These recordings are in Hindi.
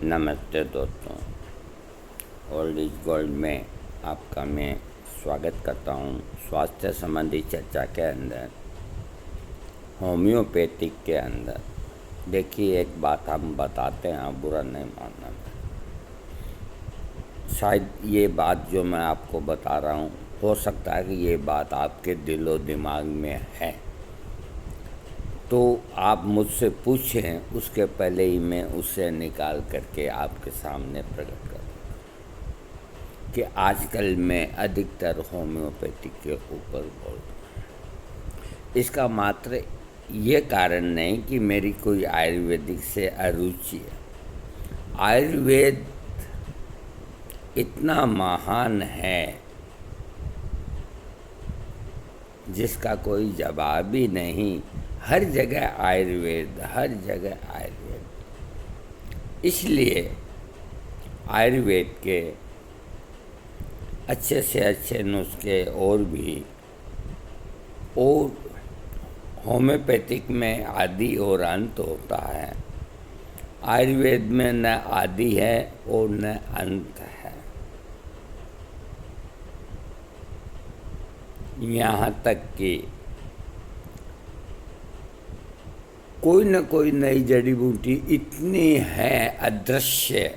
नमस्ते दोस्तों, ओल्ड इज गोल्ड में आपका मैं स्वागत करता हूँ। स्वास्थ्य संबंधी चर्चा के अंदर होम्योपैथिक के अंदर देखिए, एक बात हम बताते हैं, आप बुरा नहीं मानना। शायद ये बात जो मैं आपको बता रहा हूँ, हो सकता है कि ये बात आपके दिलो दिमाग में है, तो आप मुझसे पूछें, उसके पहले ही मैं उसे निकाल करके आपके सामने प्रकट करूँ कि आजकल मैं अधिकतर होम्योपैथिक के ऊपर बोल रहा हूँ। इसका मात्र ये कारण नहीं कि मेरी कोई आयुर्वेदिक से अरुचि है। आयुर्वेद इतना महान है जिसका कोई जवाब ही नहीं। हर जगह आयुर्वेद, हर जगह आयुर्वेद। इसलिए आयुर्वेद के अच्छे से अच्छे नुस्खे और होम्योपैथिक में आदि और अंत होता है। आयुर्वेद में न आदि है और न अंत है। यहाँ तक कि कोई न कोई नई जड़ी बूटी इतनी है अदृश्य,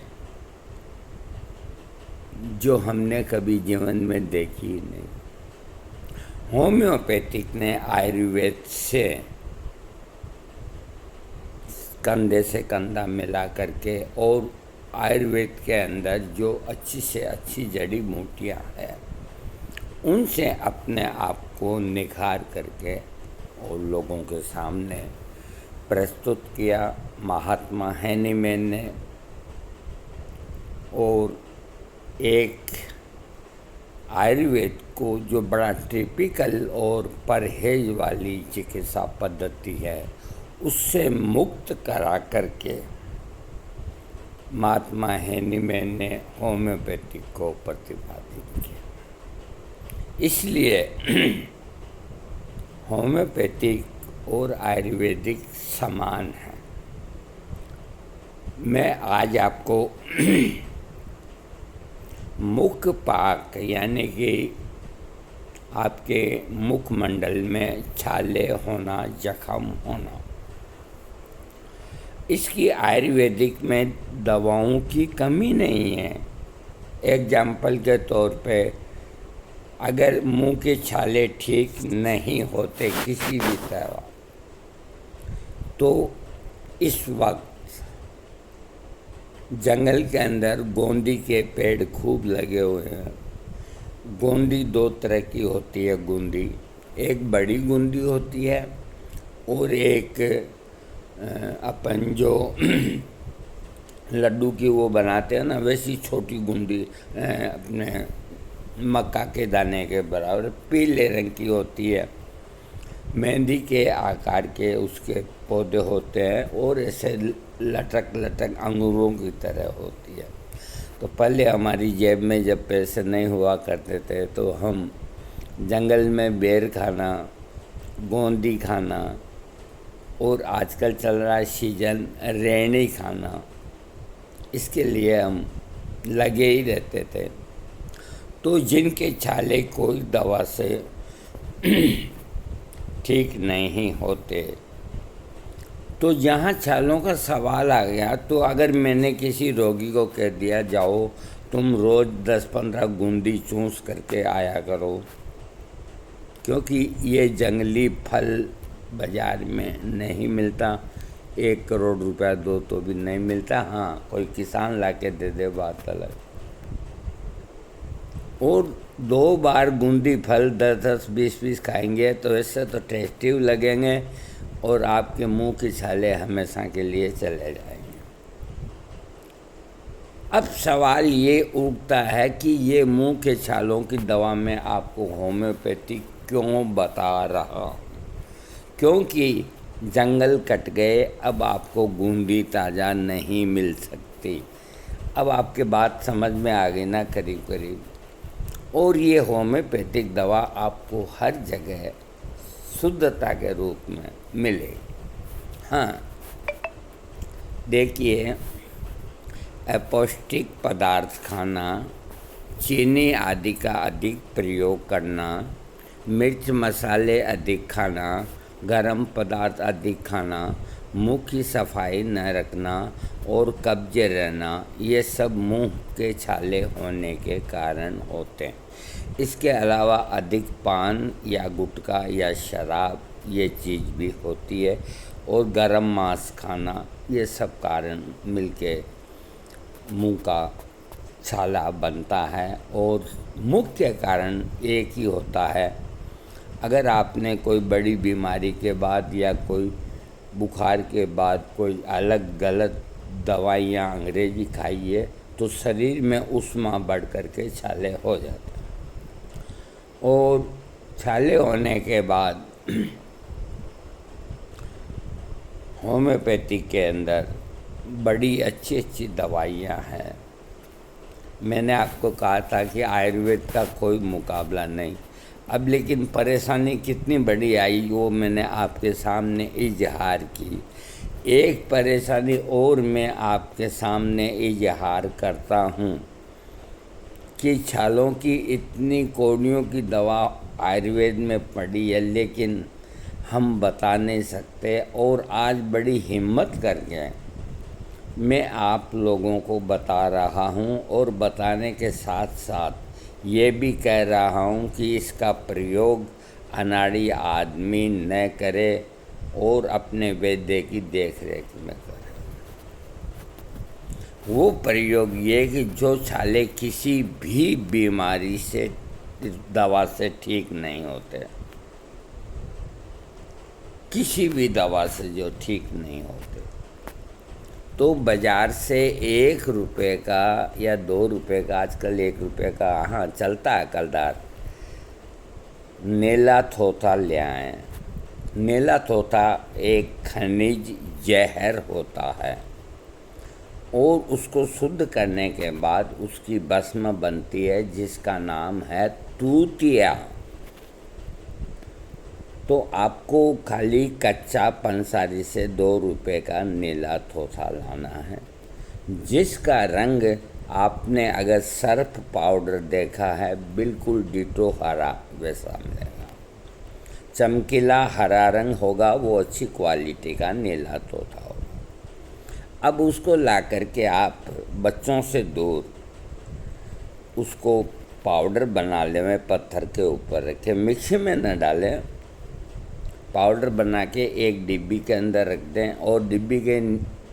जो हमने कभी जीवन में देखी ही नहीं। होम्योपैथिक ने आयुर्वेद से कंधे से कंधा मिला करके और आयुर्वेद के अंदर जो अच्छी से अच्छी जड़ी बूटियाँ हैं, उनसे अपने आप को निखार करके और लोगों के सामने प्रस्तुत किया। महात्मा हैनीमैन ने और एक आयुर्वेद को जो बड़ा टिपिकल और परहेज वाली चिकित्सा पद्धति है, उससे मुक्त करा करके महात्मा हैनीमैन ने होम्योपैथिक को प्रतिपादित किया। इसलिए होम्योपैथिक और आयुर्वेदिक समान है। मैं आज आपको मुख पाक यानी कि आपके मुखमंडल में छाले होना, जख्म होना, इसकी आयुर्वेदिक में दवाओं की कमी नहीं है। एग्जाम्पल के तौर पे, अगर मुंह के छाले ठीक नहीं होते किसी भी तरह, तो इस वक्त जंगल के अंदर गोंदी के पेड़ खूब लगे हुए हैं। गोंदी दो तरह की होती है। गोंदी एक बड़ी गोंदी होती है और एक अपन जो लड्डू की वो बनाते हैं ना, वैसी छोटी गोंदी, अपने मक्का के दाने के बराबर पीले रंग की होती है। मेहंदी के आकार के उसके पौधे होते हैं और ऐसे लटक लटक अंगूरों की तरह होती है। तो पहले हमारी जेब में जब पैसे नहीं हुआ करते थे, तो हम जंगल में बेर खाना, गोंदी खाना, और आजकल चल रहा है सीजन रेणी खाना, इसके लिए हम लगे ही रहते थे। तो जिनके छाले कोई दवा से ठीक नहीं होते, तो जहाँ छालों का सवाल आ गया, तो अगर मैंने किसी रोगी को कह दिया, जाओ तुम रोज़ 10-15 बूंदी चूस करके आया करो, क्योंकि ये जंगली फल बाज़ार में नहीं मिलता, 1 करोड़ रुपया दो तो भी नहीं मिलता। हाँ, कोई किसान ला के दे दे, बात अलग। और 2 बार बूंदी फल 10-10, 20-20 खाएंगे तो इससे तो टेस्टी लगेंगे और आपके मुंह की छाले हमेशा के लिए चले जाएंगे। अब सवाल ये उठता है कि ये मुंह के छालों की दवा में आपको होम्योपैथी क्यों बता रहा हूँ? क्योंकि जंगल कट गए, अब आपको बूंदी ताज़ा नहीं मिल सकती। अब आपके बात समझ में आ गई ना, करीब करीब। और ये होम्योपैथिक दवा आपको हर जगह शुद्धता के रूप में मिलेगी। हाँ, देखिए, अपौष्टिक पदार्थ खाना, चीनी आदि का अधिक प्रयोग करना, मिर्च मसाले अधिक खाना, गरम पदार्थ अधिक खाना, मुँह की सफाई न रखना और कब्जे रहना, ये सब मुंह के छाले होने के कारण होते हैं। इसके अलावा अधिक पान या गुटखा या शराब ये चीज़ भी होती है, और गरम मांस खाना, ये सब कारण मिलके मुंह का छाला बनता है। और मुख्य कारण एक ही होता है, अगर आपने कोई बड़ी बीमारी के बाद या कोई बुखार के बाद कोई अलग गलत दवाइयाँ अंग्रेजी खाई है, तो शरीर में उष्मा बढ़ कर के छाले हो जाते हैं। और छाले होने के बाद होम्योपैथी के अंदर बड़ी अच्छी अच्छी दवाइयाँ हैं। मैंने आपको कहा था कि आयुर्वेद का कोई मुकाबला नहीं। अब लेकिन परेशानी कितनी बड़ी आई वो मैंने आपके सामने इजहार की। एक परेशानी और मैं आपके सामने इजहार करता हूँ कि छालों की इतनी कोड़ियों की दवा आयुर्वेद में पड़ी है, लेकिन हम बता नहीं सकते। और आज बड़ी हिम्मत करके मैं आप लोगों को बता रहा हूँ, और बताने के साथ साथ ये भी कह रहा हूँ कि इसका प्रयोग अनाड़ी आदमी न करे और अपने वैद्य की देख रेख में करे। वो प्रयोग ये कि जो छाले किसी भी बीमारी से दवा से ठीक नहीं होते, किसी भी दवा से जो ठीक नहीं होते, तो बाज़ार से 1 रुपये का या 2 रुपये का, आजकल 1 रुपये का हाँ चलता है कलदार, नेलाथोथा ले आए। नेलाथोथा एक खनिज जहर होता है, और उसको शुद्ध करने के बाद उसकी भस्म बनती है, जिसका नाम है तूतिया। तो आपको खाली कच्चा पंसारी से 2 रुपये का नेलाथोथा लाना है, जिसका रंग आपने अगर सर्फ पाउडर देखा है बिल्कुल डिटो हरा वैसा मिलेगा। चमकीला हरा रंग होगा, वो अच्छी क्वालिटी का नेलाथोथा होगा। अब उसको ला करके आप बच्चों से दूर उसको पाउडर बना लें, पत्थर के ऊपर रखें, मिक्सी में न डालें। पाउडर बना के एक डिब्बी के अंदर रख दें, और डिब्बी के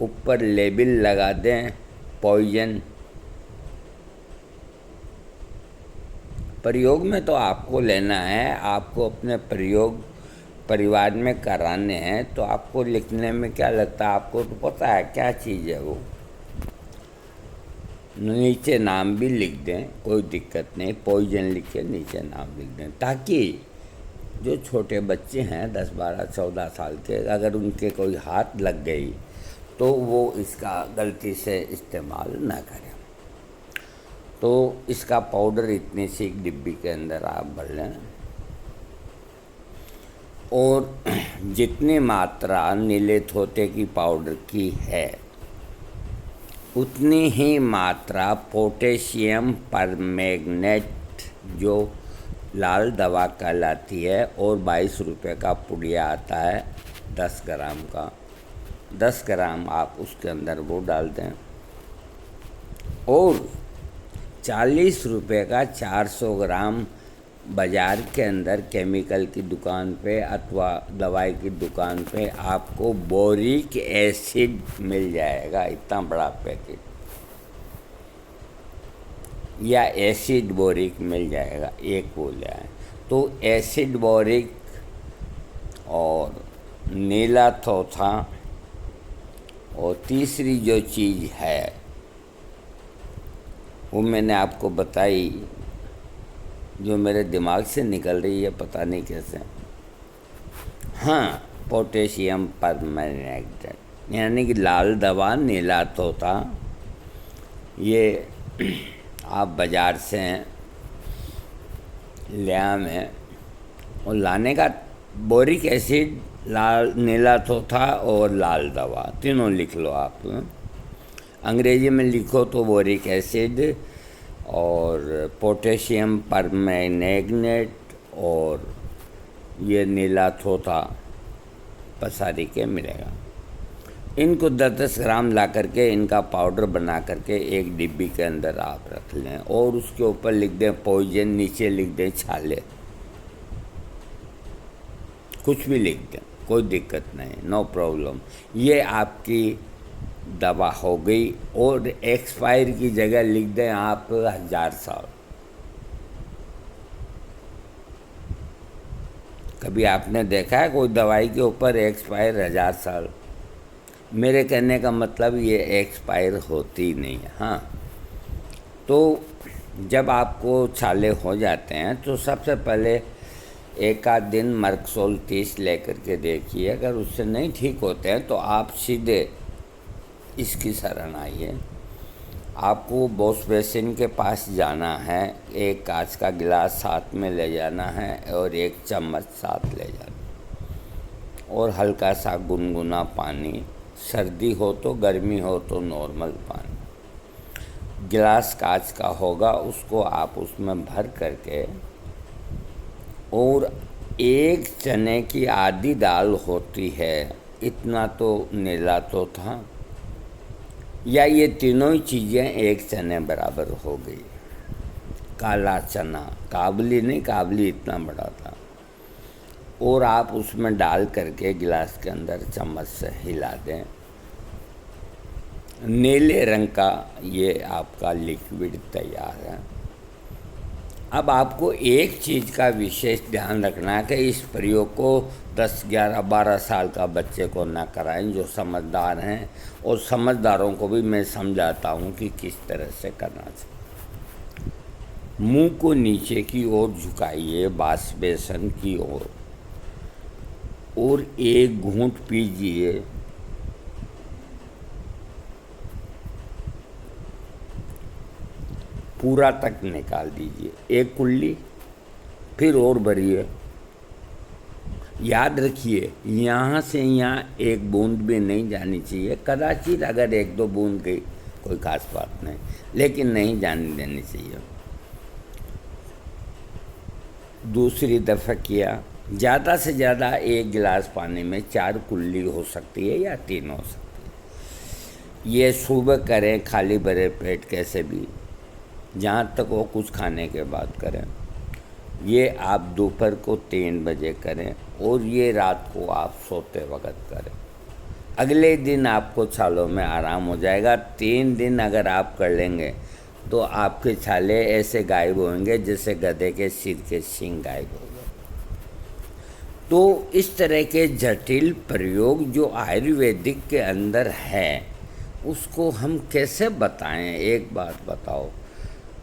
ऊपर लेबल लगा दें पॉइजन। प्रयोग में तो आपको लेना है, आपको अपने प्रयोग परिवार में कराने हैं, तो आपको लिखने में क्या लगता है, आपको तो पता है क्या चीज़ है वो। नीचे नाम भी लिख दें, कोई दिक्कत नहीं, पॉइजन लिख के नीचे नाम लिख दें, ताकि जो छोटे बच्चे हैं 10, 12, 14 साल के, अगर उनके कोई हाथ लग गई तो वो इसका गलती से इस्तेमाल ना करें। तो इसका पाउडर इतनी सी डिब्बी के अंदर आप भर लें, और जितनी मात्रा नीलेथोथे की पाउडर की है उतनी ही मात्रा पोटेशियम परमैंगनेट जो लाल दवा कहलाती है, और 22 रुपये का पुड़िया आता है 10 ग्राम का, 10 ग्राम आप उसके अंदर वो डाल दें। और 40 रुपये का 400 ग्राम बाज़ार के अंदर केमिकल की दुकान पे अथवा दवाई की दुकान पे आपको बोरिक एसिड मिल जाएगा, इतना बड़ा पैकेट, या एसिड बोरिक मिल जाएगा, एक वो ले आए। तो एसिड बोरिक और नेलाथोथा, और तीसरी जो चीज़ है वो मैंने आपको बताई, जो मेरे दिमाग से निकल रही है पता नहीं कैसे, हाँ, पोटेशियम परमैंगनेट, यानी कि लाल दवा नेलाथोथा। ये आप बाज़ार से ले आए, और लाने का बोरिक एसिड, लाल नेलाथोथा और लाल दवा तीनों लिख लो आप। अंग्रेजी में लिखो तो बोरिक एसिड और पोटेशियम परमैंगनेट और ये नीला थोथा पसारी के मिलेगा। इनको 10-10 ग्राम ला करके इनका पाउडर बना करके एक डिब्बी के अंदर आप रख लें और उसके ऊपर लिख दें पॉइजन, नीचे लिख दें छाले, कुछ भी लिख दें, कोई दिक्कत नहीं, नो प्रॉब्लम। ये आपकी दवा हो गई। और एक्सपायर की जगह लिख दें आप 1000 साल। कभी आपने देखा है कोई दवाई के ऊपर एक्सपायर 1000 साल? मेरे कहने का मतलब ये एक्सपायर होती नहीं है। हाँ, तो जब आपको छाले हो जाते हैं तो सबसे पहले एक आध दिन मर्कसोल 30 लेकर के देखिए। अगर उससे नहीं ठीक होते हैं तो आप सीधे इसकी शरण आइए। आपको वॉश बेसिन के पास जाना है, एक कांच का गिलास साथ में ले जाना है और एक चम्मच साथ ले जाना और हल्का सा गुनगुना पानी, सर्दी हो तो गर्मी हो तो नॉर्मल पानी, गिलास कांच का होगा, उसको आप उसमें भर करके और एक चने की आधी दाल होती है, इतना तो नीला तो था, या ये तीनों ही चीज़ें एक चने बराबर हो गई। काला चना, काबली नहीं, काबली इतना बड़ा था, और आप उसमें डाल करके गिलास के अंदर चम्मच से हिला दें। नीले रंग का ये आपका लिक्विड तैयार है। अब आपको एक चीज़ का विशेष ध्यान रखना है कि इस प्रयोग को 10, 11, 12 साल का बच्चे को ना कराएं, जो समझदार हैं, और समझदारों को भी मैं समझाता हूँ कि किस तरह से करना चाहिए। मुंह को नीचे की ओर झुकाइए, वॉश बेसिन की ओर, और एक घूंट पीजिए। पूरा तक निकाल दीजिए, एक कुल्ली, फिर और भरिए। याद रखिए, यहाँ से यहाँ एक बूंद भी नहीं जानी चाहिए। कदाचित अगर 1-2 बूंद गई कोई खास बात नहीं, लेकिन नहीं जाने देनी चाहिए। दूसरी दफ़ा किया, ज़्यादा से ज़्यादा 1 गिलास पानी में 4 कुल्ली हो सकती है या 3 हो सकती है। ये सुबह करें खाली भरे पेट, कैसे भी, जहाँ तक वो कुछ खाने के बाद करें। ये आप दोपहर को 3 बजे करें और ये रात को आप सोते वक्त करें। अगले दिन आपको छालों में आराम हो जाएगा। 3 दिन अगर आप कर लेंगे तो आपके छाले ऐसे गायब होंगे जैसे गधे के सिर के सींग गायब हो गए। तो इस तरह के जटिल प्रयोग जो आयुर्वेदिक के अंदर है उसको हम कैसे बताएं? एक बात बताओ,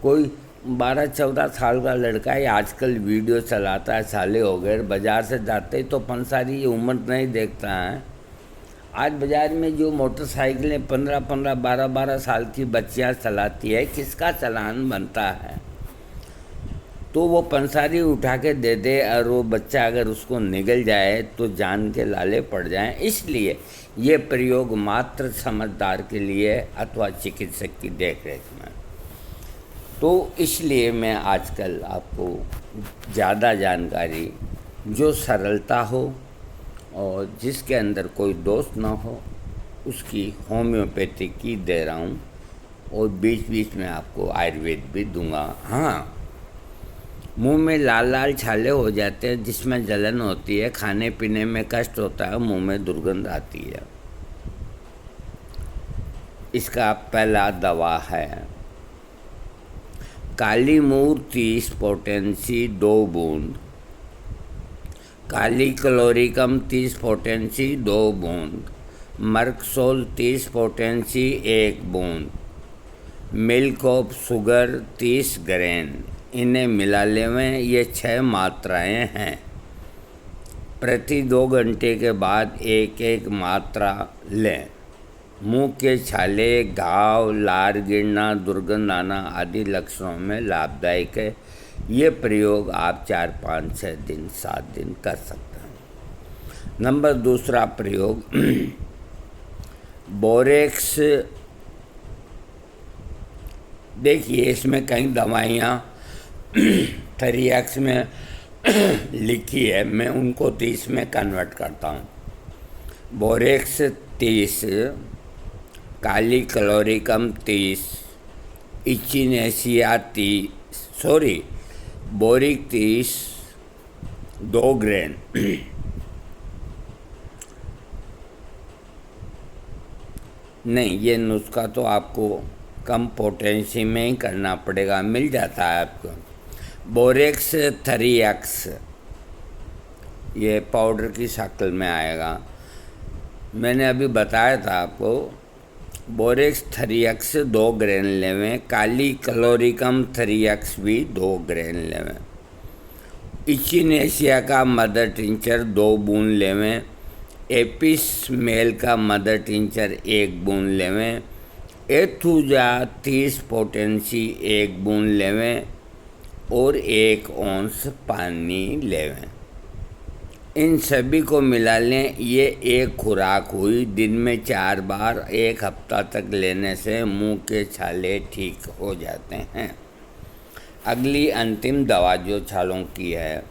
कोई 12-14 साल का लड़का ही आजकल वीडियो चलाता है, साले हो गए, बाज़ार से जाते ही तो पंसारी उम्र नहीं देखता है। आज बाज़ार में जो मोटरसाइकिलें 15-15, 12-12 साल की बच्चियां चलाती है, किसका चालान बनता है? तो वो पंसारी उठा के दे दे और वो बच्चा अगर उसको निगल जाए तो जान के लाले पड़ जाएं। इसलिए ये प्रयोग मात्र समझदार के लिए अथवा चिकित्सक की देख रेख में। तो इसलिए मैं आजकल आपको ज़्यादा जानकारी, जो सरलता हो और जिसके अंदर कोई दोष ना हो, उसकी होम्योपैथिक की दे रहा हूँ, और बीच बीच में आपको आयुर्वेद भी दूंगा। हाँ, मुंह में लाल लाल छाले हो जाते हैं जिसमें जलन होती है, खाने पीने में कष्ट होता है, मुंह में दुर्गंध आती है, इसका पहला दवा है काली मूर 30 पोटेंसी 2 बूंद, काली क्लोरिकम 30 पोटेंसी 2 बूंद, मर्कसोल 30 पोटेंसी 1 बूंद, मिल्क ऑफ शुगर 30 ग्रेन। इन्हें मिला लें। ये 6 मात्राएं हैं। प्रति 2 घंटे के बाद एक एक मात्रा लें। मुंह के छाले, घाव, लार गिरना, दुर्गंध आना आदि लक्षणों में लाभदायक है। ये प्रयोग आप 4, 5, 6 दिन, 7 दिन कर सकते हैं। दूसरा प्रयोग बोरेक्स देखिए इसमें कई दवाइयाँ 3x में लिखी है, मैं उनको 30 में कन्वर्ट करता हूँ। बोरेक्स 30, काली क्लोरिकम 30, इचिनेसिया 30, बोरिक 30, 2 ग्रेन। नहीं, ये नुस्खा तो आपको कम पोटेंसी में ही करना पड़ेगा, मिल जाता है आपको। बोरेक्स 3x, ये पाउडर की शक्ल में आएगा। मैंने अभी बताया था आपको, बोरेक्स 3x 2 ग्रेन लेवें, काली क्लोरिकम 3x भी 2 ग्रेन लेवें, इचिनेसिया का मदर टिंचर 2 बूंद लेवें, एपिस मेल का मदर टिंचर 1 बूंद लेवें, एथुजा 30 पोटेंसी 1 बूंद लेवें और 1 औंस पानी लेवें। इन सभी को मिला लें। ये एक खुराक हुई, दिन में 4 बार 1 हफ्ता तक लेने से मुंह के छाले ठीक हो जाते हैं। अगली अंतिम दवा जो छालों की है,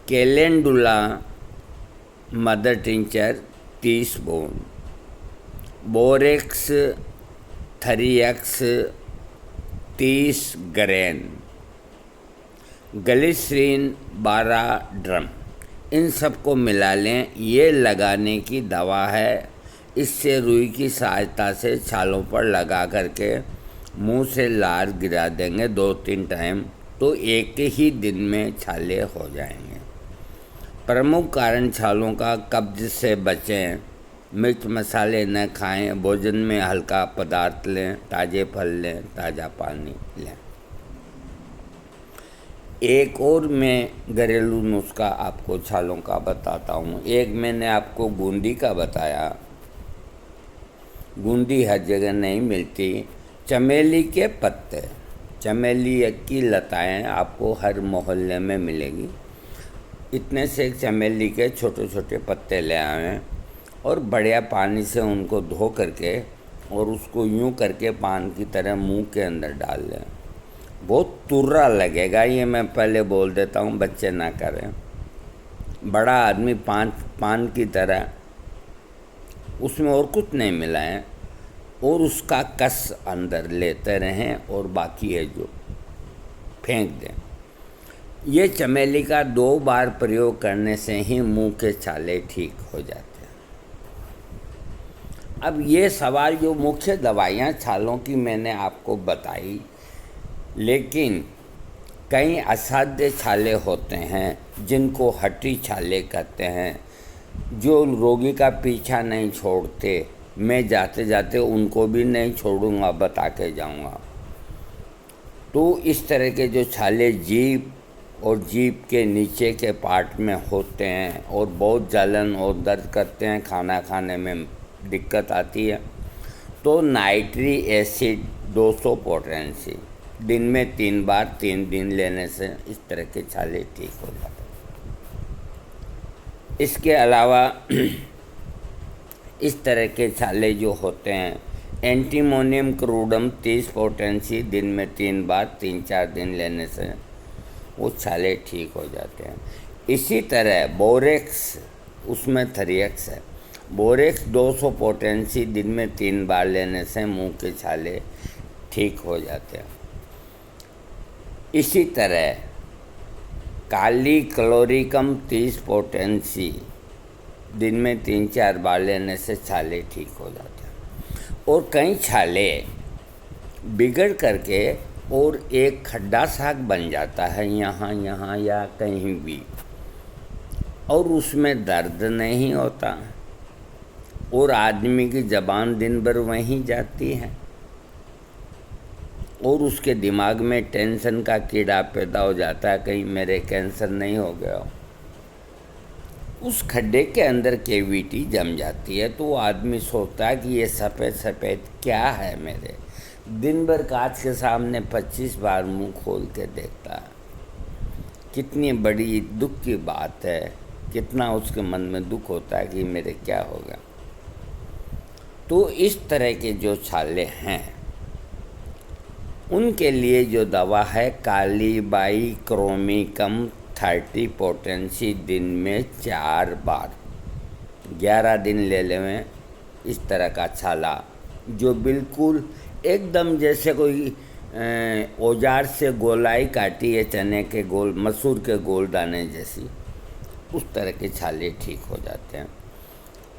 कैलेंडुला मदर टिंचर 30 बूंद, borax 3x 30 grain, glycerine 12 dram, इन सबको मिला लें। ये लगाने की दवा है। इससे रुई की सहायता से छालों पर लगा करके मुंह से लार गिरा देंगे 2-3 टाइम, तो एक ही दिन में छाले हो जाएंगे। प्रमुख कारण छालों का, कब्ज से बचें, मिर्च मसाले न खाएं, भोजन में हल्का पदार्थ लें, ताज़े फल लें, ताज़ा पानी लें। एक और मैं घरेलू नुस्खा आपको छालों का बताता हूँ। एक मैंने आपको बूंदी का बताया, बूंदी हर जगह नहीं मिलती। चमेली के पत्ते, चमेली की लताएं आपको हर मोहल्ले में मिलेगी। इतने से एक चमेली के छोटे छोटे पत्ते ले आएँ और बढ़िया पानी से उनको धो करके और उसको यूं करके पान की तरह मुंह के अंदर डाल लें। बहुत तुर्रा लगेगा, ये मैं पहले बोल देता हूँ, बच्चे ना करें। बड़ा आदमी पान की तरह, उसमें और कुछ नहीं मिलाएं और उसका कस अंदर लेते रहें और बाकी है जो फेंक दें। ये चमेली का 2 बार प्रयोग करने से ही मुंह के छाले ठीक हो जाते हैं। अब ये सवाल, जो मुख्य दवाइयाँ छालों की मैंने आपको बताई, लेकिन कई असाध्य छाले होते हैं जिनको हड्डी छाले कहते हैं, जो रोगी का पीछा नहीं छोड़ते। मैं जाते जाते उनको भी नहीं छोड़ूंगा, बता के जाऊंगा। तो इस तरह के जो छाले जीभ और जीभ के नीचे के पार्ट में होते हैं और बहुत जलन और दर्द करते हैं, खाना खाने में दिक्कत आती है, तो नाइट्रिक एसिड 200 पोटेंसी दिन में 3 बार 3 दिन लेने से इस तरह के छाले ठीक हो जाते हैं। इसके अलावा इस तरह के छाले जो होते हैं, एंटीमोनियम क्रूडम 30 पोटेंसी दिन में 3 बार 3-4 दिन लेने से वो छाले ठीक हो जाते हैं। इसी तरह बोरेक्स, उसमें 3x है, बोरेक्स 200 पोटेंसी दिन में 3 बार लेने से मुंह के छाले ठीक हो जाते हैं। इसी तरह काली क्लोरिकम 30 पोटेंसी दिन में 3-4 बार लेने से छाले ठीक हो जाते हैं। और कई छाले बिगड़ करके और एक खड्डा साग बन जाता है यहाँ या कहीं भी, और उसमें दर्द नहीं होता और आदमी की ज़बान दिन भर वहीं जाती है और उसके दिमाग में टेंशन का कीड़ा पैदा हो जाता है, कहीं मेरे कैंसर नहीं हो गया हो। उस खड्डे के अंदर कैविटी जम जाती है, तो वो आदमी सोचता है कि ये सफ़ेद सफ़ेद क्या है मेरे। दिन भर कांच के सामने 25 बार मुंह खोल के देखता है। कितनी बड़ी दुख की बात है, कितना उसके मन में दुख होता है कि मेरे क्या हो गया। तो इस तरह के जो छाले हैं, उनके लिए जो दवा है कालीबाई क्रोमिकम 30 पोटेंसी दिन में 4 बार 11 दिन ले लें। इस तरह का छाला जो बिल्कुल एकदम जैसे कोई औजार से गोलाई काटी है चने के गोल मसूर के गोल दाने जैसी, उस तरह के छाले ठीक हो जाते हैं।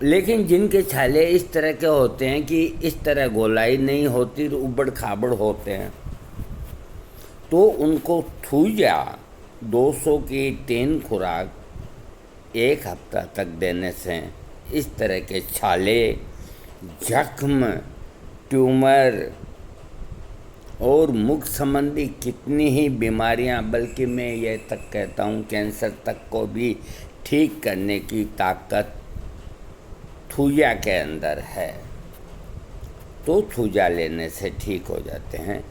लेकिन जिनके छाले इस तरह के होते हैं कि इस तरह गोलाई नहीं होती, उबड़ खाबड़ होते हैं, तो उनको थूजा 200 की 3 खुराक 1 हफ्ता तक देने से इस तरह के छाले, जख्म, ट्यूमर और मुख संबंधी कितनी ही बीमारियां, बल्कि मैं ये तक कहता हूँ कैंसर तक को भी ठीक करने की ताकत थूजा के अंदर है। तो थूजा लेने से ठीक हो जाते हैं।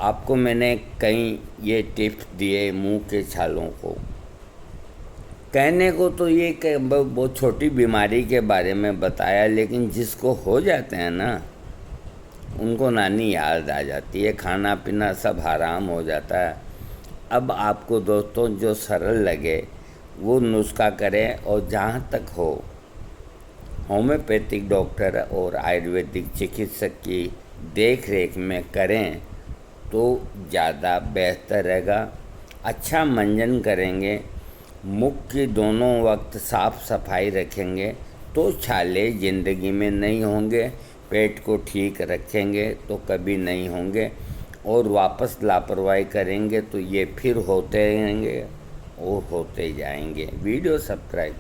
आपको मैंने कई ये टिप्स दिए मुंह के छालों को। कहने को तो ये कि बहुत छोटी बीमारी के बारे में बताया, लेकिन जिसको हो जाते हैं ना, उनको नानी याद आ जाती है, खाना पीना सब हराम हो जाता है। अब आपको दोस्तों जो सरल लगे वो नुस्खा करें, और जहाँ तक हो होम्योपैथिक डॉक्टर और आयुर्वेदिक चिकित्सक की देख रेख में करें तो ज़्यादा बेहतर रहेगा। अच्छा मंजन करेंगे, मुख की दोनों वक्त साफ़ सफाई रखेंगे तो छाले ज़िंदगी में नहीं होंगे। पेट को ठीक रखेंगे तो कभी नहीं होंगे, और वापस लापरवाही करेंगे तो ये फिर होते रहेंगे और होते जाएंगे। Video subscribe